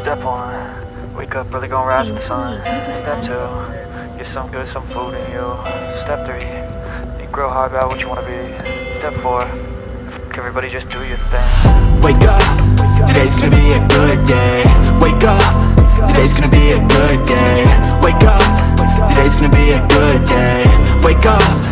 Step 1, wake up early, gonna rise with the sun. Step 2, get some good, some food in you. Step 3, think real hard about what you wanna be. Step 4, everybody just do your thing. Wake up, today's gonna be a good day. Wake up, today's gonna be a good day. Wake up, today's gonna be a good day. Wake up.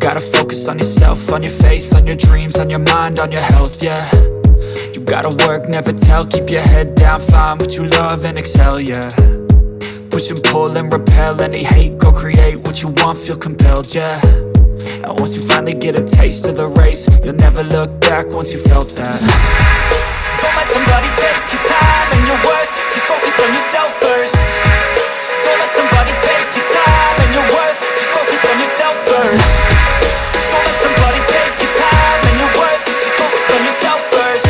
gotta focus on yourself, on your faith, on your dreams, on your mind, on your health, yeah. You gotta work, never tell, keep your head down, find what you love and excel, yeah. Push and pull and repel any hate, go create what you want, feel compelled, yeah. And once you finally get a taste of the race, you'll never look back once you felt that. Don't let somebody take your time and your worth, just focus on yourself first. Don't let somebody take your time and your worth, just focus on yourself first. Don't let somebody take your time and your worth, just focus on yourself first.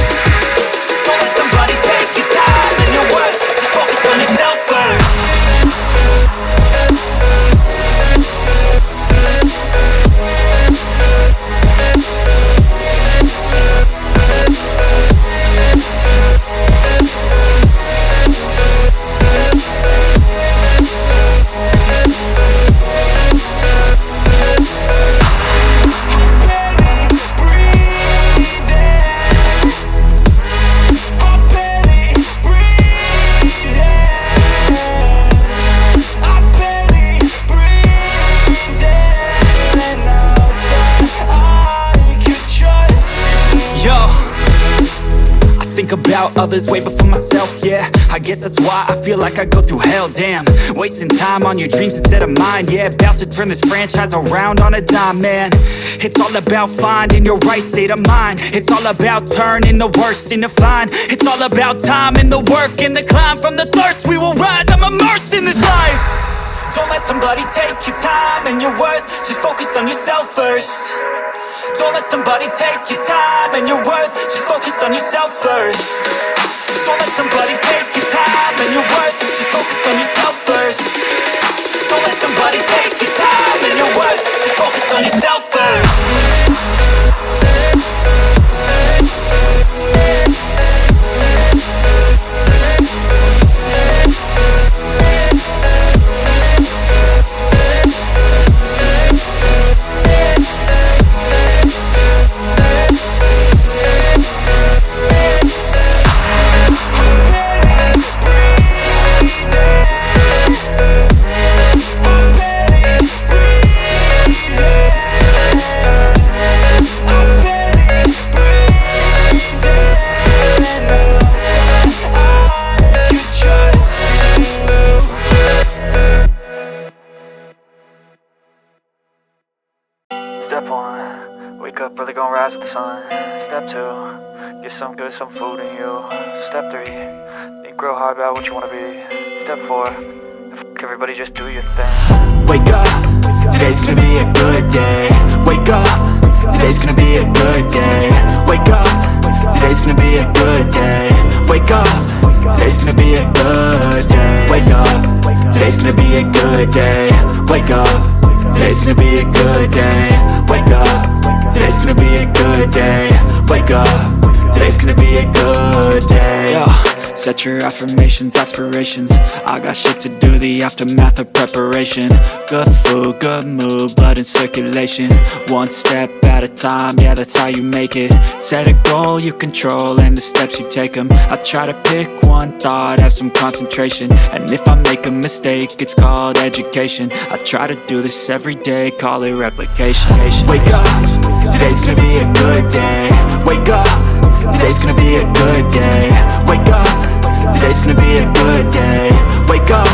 Don't let somebody take your time and your worth, just focus on yourself first. Think about others way before myself, yeah. I guess that's why I feel like I go through hell, damn. Wasting time on your dreams instead of mine, yeah. About to turn this franchise around on a dime, man. It's all about finding your right state of mind. It's all about turning the worst into fine. It's all about time and the work and the climb. From the thirst we will rise, I'm immersed in this life. Don't let somebody take your time and your worth, just focus on yourself first. Don't let somebody take your time and your worth, just focus on yourself first. Don't let somebody take your time and your worth, just focus on yourself first. Don't let somebody take your time and your worth, just focus on yourself first. Step 1, wake up early, gonna rise with the sun. Step 2, get some good, some food in you. Step 3, think real hard about what you wanna be. Step 4, everybody just do your thing. Wake up, today's gonna be a good day. Wake up, today's gonna be a good day. Wake up, today's gonna be a good day. Wake up, today's gonna be a good day. Wake up, today's gonna be a good day. Wake up, today's gonna be a good day. Wake up, today's gonna be a good day. Wake up, today's gonna be a good day. Yo, set your affirmations, aspirations. I got shit to do, the aftermath of preparation. Good food, good mood, blood in circulation. One step at a time, yeah, that's how you make it. Set a goal you control and the steps you take them. I try to pick one thought, have some concentration. And if I make a mistake, it's called education. I try to do this every day, call it replication. Wake up, today's gonna be a good day. Wake up, today's gonna be a good day. Wake up, today's gonna be a good day. Wake up,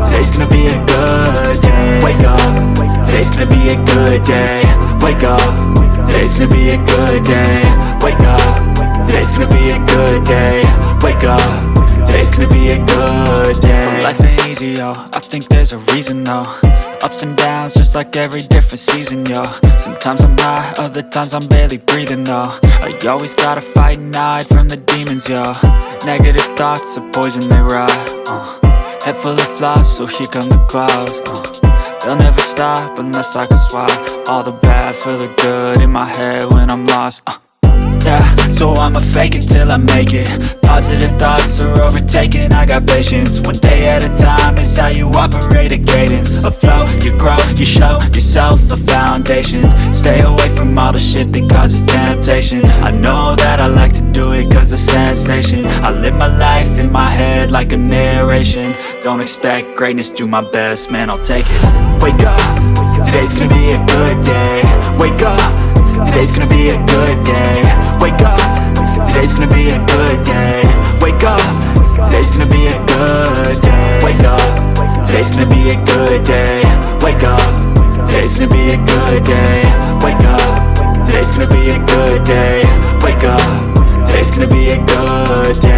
today's gonna be a good day. Wake up, today's gonna be a good day. Wake up, today's gonna be a good day. Wake up, today's gonna be a good day. Wake up, today's gonna be a good day. So life ain't easy, yo, I think there's a reason though. Ups and downs, just like every different season, yo. Sometimes I'm high, other times I'm barely breathing, though. I always gotta fight and hide from the demons, yo. Negative thoughts are poison, they rot. Head full of flies, so here come the clouds. They'll never stop unless I can swap all the bad for the good in my head when I'm lost. Yeah, so I'ma fake it till I make it. Positive thoughts are overtaken, I got patience. One day at a time is how you operate a cadence. A flow, you grow, you show yourself a foundation. Stay away from all the shit that causes temptation. I know that I like to do it cause it's sensation. I live my life in my head like a narration. Don't expect greatness, do my best, man, I'll take it. Wake up, today's gonna be a good day. Wake up, today's gonna be a good day. Wake up, today's gonna be a good day. Wake up, today's gonna be a good day. Wake up, today's gonna be a good day. Wake up, today's gonna be a good day. Wake up, today's gonna be a good day. Wake up, today's gonna be a good day.